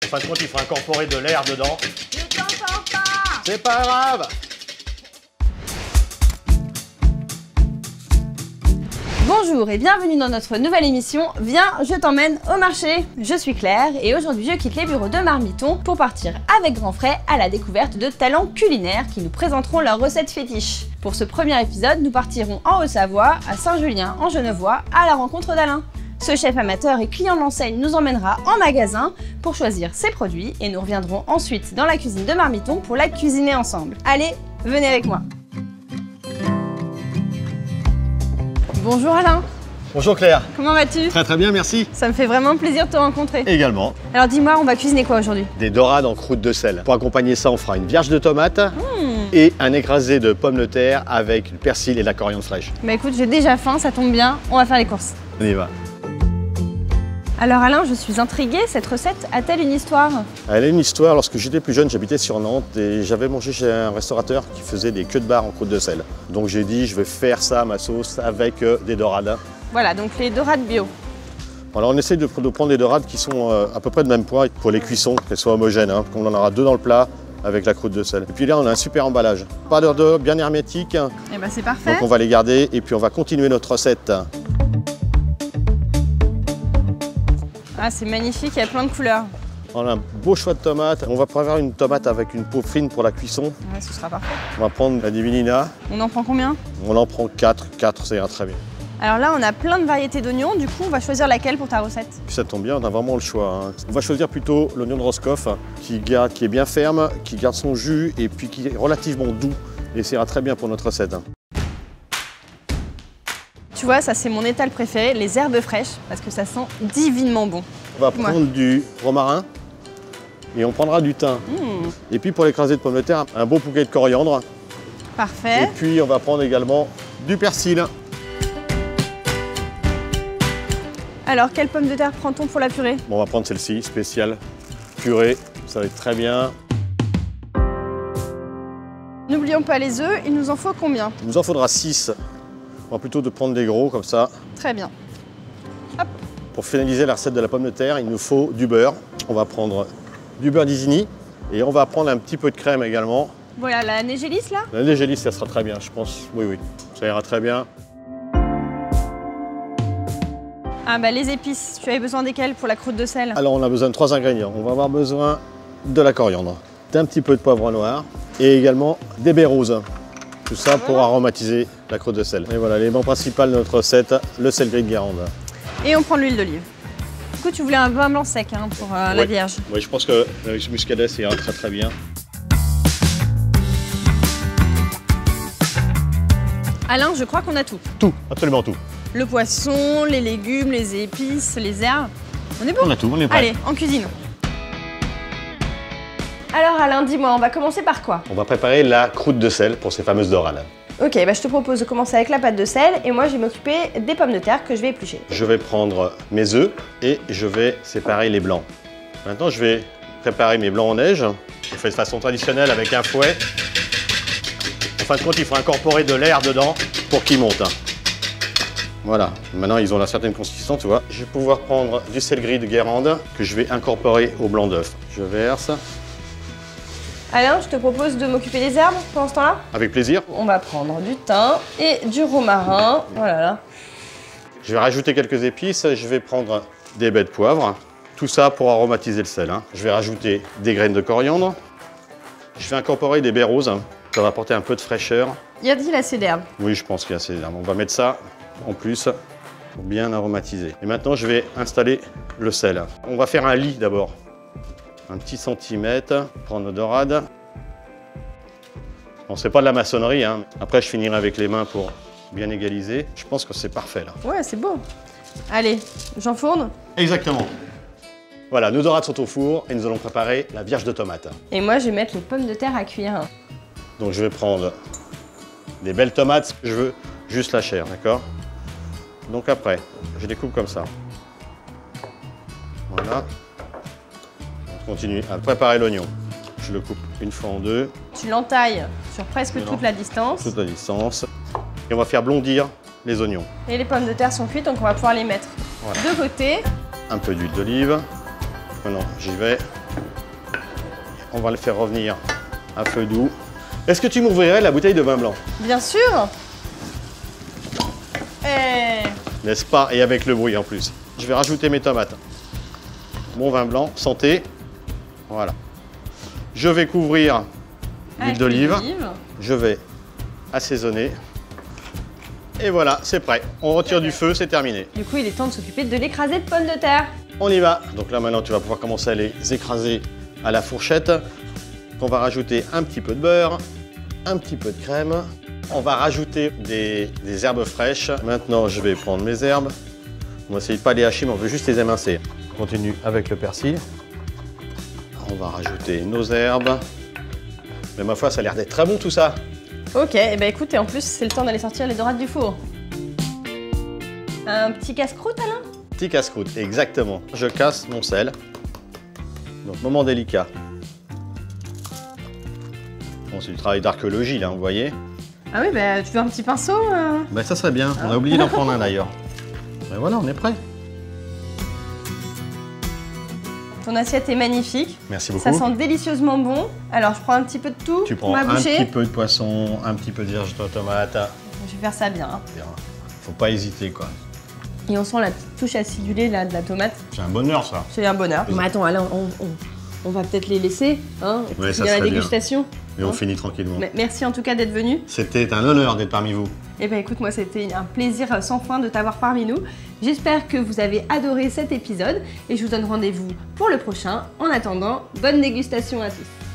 En fin de compte, il faut incorporer de l'air dedans. Je t'entends pas. C'est pas grave. Bonjour et bienvenue dans notre nouvelle émission Viens, je t'emmène au marché. Je suis Claire et aujourd'hui je quitte les bureaux de Marmiton pour partir avec Grand Frais à la découverte de talents culinaires qui nous présenteront leurs recettes fétiches. Pour ce premier épisode, nous partirons en Haute-Savoie, à Saint-Julien en Genevois, à la rencontre d'Alain. Ce chef amateur et client de l'enseigne nous emmènera en magasin pour choisir ses produits et nous reviendrons ensuite dans la cuisine de Marmiton pour la cuisiner ensemble. Allez, venez avec moi. Bonjour Alain. Bonjour Claire. Comment vas-tu? Très très bien, merci. Ça me fait vraiment plaisir de te rencontrer. Également. Alors dis-moi, on va cuisiner quoi aujourd'hui? Des dorades en croûte de sel. Pour accompagner ça, on fera une vierge de tomates et un écrasé de pommes de terre avec du persil et de la coriandre fraîche. Bah écoute, j'ai déjà faim, ça tombe bien, on va faire les courses. On y va. Alors Alain, je suis intriguée, cette recette a-t-elle une histoire? Elle a une histoire. Lorsque j'étais plus jeune, j'habitais sur Nantes et j'avais mangé chez un restaurateur qui faisait des queues de bar en croûte de sel. Donc j'ai dit, je vais faire ça à ma sauce avec des dorades. Voilà, donc les dorades bio. Alors on essaie de prendre des dorades qui sont à peu près de même poids pour les cuissons, qu'elles soient homogènes. On en aura 2 dans le plat avec la croûte de sel. Et puis là, on a un super emballage. Pas d'odeur, bien hermétique. Et bah c'est parfait. Donc on va les garder et puis on va continuer notre recette. Ah, c'est magnifique, il y a plein de couleurs. On a un beau choix de tomates. On va prévoir une tomate avec une peau fine pour la cuisson. Ouais, ce sera parfait. On va prendre la divinina. On en prend combien? On en prend 4. 4, ça ira très bien. Alors là, on a plein de variétés d'oignons, du coup, on va choisir laquelle pour ta recette? Puis ça tombe bien, on a vraiment le choix. On va choisir plutôt l'oignon de Roscoff qui est bien ferme, qui garde son jus et puis qui est relativement doux. Et ça ira très bien pour notre recette. Tu vois, ça c'est mon étal préféré, les herbes fraîches, parce que ça sent divinement bon. On va prendre du romarin et on prendra du thym. Et puis pour l'écrasé de pommes de terre, un beau bouquet de coriandre. Parfait. Et puis on va prendre également du persil. Alors, quelle pomme de terre prend-on pour la purée? Bon, on va prendre celle-ci, spéciale purée, ça va être très bien. N'oublions pas les œufs, il nous en faut combien? Il nous en faudra 6. On va plutôt prendre des gros comme ça. Très bien. Hop. Pour finaliser la recette de la pomme de terre, il nous faut du beurre. On va prendre du beurre d'Isigny et on va prendre un petit peu de crème également. Voilà, la négélis là? La négélis, ça sera très bien, je pense. Oui, oui, ça ira très bien. Ah bah les épices, tu avais besoin desquelles pour la croûte de sel? Alors on a besoin de 3 ingrédients. On va avoir besoin de la coriandre, d'un petit peu de poivre noir et également des baies roses. Tout ça pour aromatiser la croûte de sel. Et voilà l'élément principal de notre recette, le sel gris de Guérande. Et on prend l'huile d'olive. Du coup, tu voulais un vin blanc sec hein, pour la vierge. Oui, je pense qu'avec ce muscadet, ça ira très très bien. Alain, je crois qu'on a tout. Tout, absolument tout. Le poisson, les légumes, les épices, les herbes. On est bon? On a tout, on est prêt. Allez, en cuisine. Alors Alain, dis-moi, on va commencer par quoi? On va préparer la croûte de sel pour ces fameuses dorades. Ok, bah je te propose de commencer avec la pâte de sel et moi je vais m'occuper des pommes de terre que je vais éplucher. Je vais prendre mes œufs et je vais séparer les blancs. Maintenant, je vais préparer mes blancs en neige. Je fais de façon traditionnelle avec un fouet. En fin de compte, il faut incorporer de l'air dedans pour qu'ils montent. Voilà, maintenant ils ont une certaine consistance, tu vois. Je vais pouvoir prendre du sel gris de Guérande que je vais incorporer au blanc d'œuf. Je verse. Alain, je te propose de m'occuper des herbes pendant ce temps-là? Avec plaisir. On va prendre du thym et du romarin. Voilà là. Je vais rajouter quelques épices. Je vais prendre des baies de poivre. Tout ça pour aromatiser le sel. Je vais rajouter des graines de coriandre. Je vais incorporer des baies roses. Ça va apporter un peu de fraîcheur. Y a-t-il assez d'herbes? Oui, je pense qu'il y a assez d'herbes. On va mettre ça en plus pour bien aromatiser. Et maintenant, je vais installer le sel. On va faire un lit d'abord. Un petit centimètre, prendre nos dorades. Bon, c'est pas de la maçonnerie, hein. Après je finirai avec les mains pour bien égaliser. Je pense que c'est parfait là. Ouais, c'est beau. Allez, j'enfourne. Exactement. Voilà, nos dorades sont au four et nous allons préparer la vierge de tomates. Et moi, je vais mettre les pommes de terre à cuire. Donc je vais prendre des belles tomates, je veux juste la chair, d'accord? Donc après, je découpe comme ça. Voilà. On continue à préparer l'oignon. Je le coupe une fois en deux. Tu l'entailles sur presque toute la distance. Toute la distance. Et on va faire blondir les oignons. Et les pommes de terre sont cuites, donc on va pouvoir les mettre Voilà. de côté. Un peu d'huile d'olive. Maintenant, j'y vais. On va le faire revenir à feu doux. Est-ce que tu m'ouvrirais la bouteille de vin blanc? Bien sûr. N'est-ce pas? Et avec le bruit en plus. Je vais rajouter mes tomates. Mon vin blanc, santé. Voilà. Je vais couvrir l'huile d'olive. Je vais assaisonner. Et voilà, c'est prêt. On retire du feu, c'est terminé. Du coup, il est temps de s'occuper de l'écrasé de pommes de terre. On y va. Donc là maintenant, tu vas pouvoir commencer à les écraser à la fourchette. On va rajouter un petit peu de beurre, un petit peu de crème. On va rajouter des herbes fraîches. Maintenant, je vais prendre mes herbes. On va essayer de pas les hacher, mais on veut juste les émincer. On continue avec le persil. On va rajouter nos herbes. Mais ma foi, ça a l'air d'être très bon tout ça. Ok, et ben écoute, et en plus, c'est le temps d'aller sortir les dorades du four. Un petit casse-croûte, Alain? Petit casse-croûte, exactement. Je casse mon sel. Donc, moment délicat. Bon, c'est du travail d'archéologie, là, vous voyez. Ah oui, bah tu veux un petit pinceau Ben, ça serait bien. On a oublié d'en prendre un, d'ailleurs. Ben voilà, on est prêt. Ton assiette est magnifique. Merci beaucoup. Ça sent délicieusement bon. Alors, je prends un petit peu de tout. Tu prends ma un bouchée. petit peu de poisson, un petit peu de vierge de tomate. Je vais faire ça bien. Hein. Faut pas hésiter, quoi. Et on sent la petite touche acidulée là, de la tomate. C'est un bonheur, ça. C'est un bonheur. Mais attends, Alain, on va peut-être les laisser. Hein, Ouais, ça il y a la serait dégustation. Et on finit tranquillement. Merci en tout cas d'être venu. C'était un honneur d'être parmi vous. Eh bien écoute, moi c'était un plaisir sans fin de t'avoir parmi nous. J'espère que vous avez adoré cet épisode et je vous donne rendez-vous pour le prochain. En attendant, bonne dégustation à tous.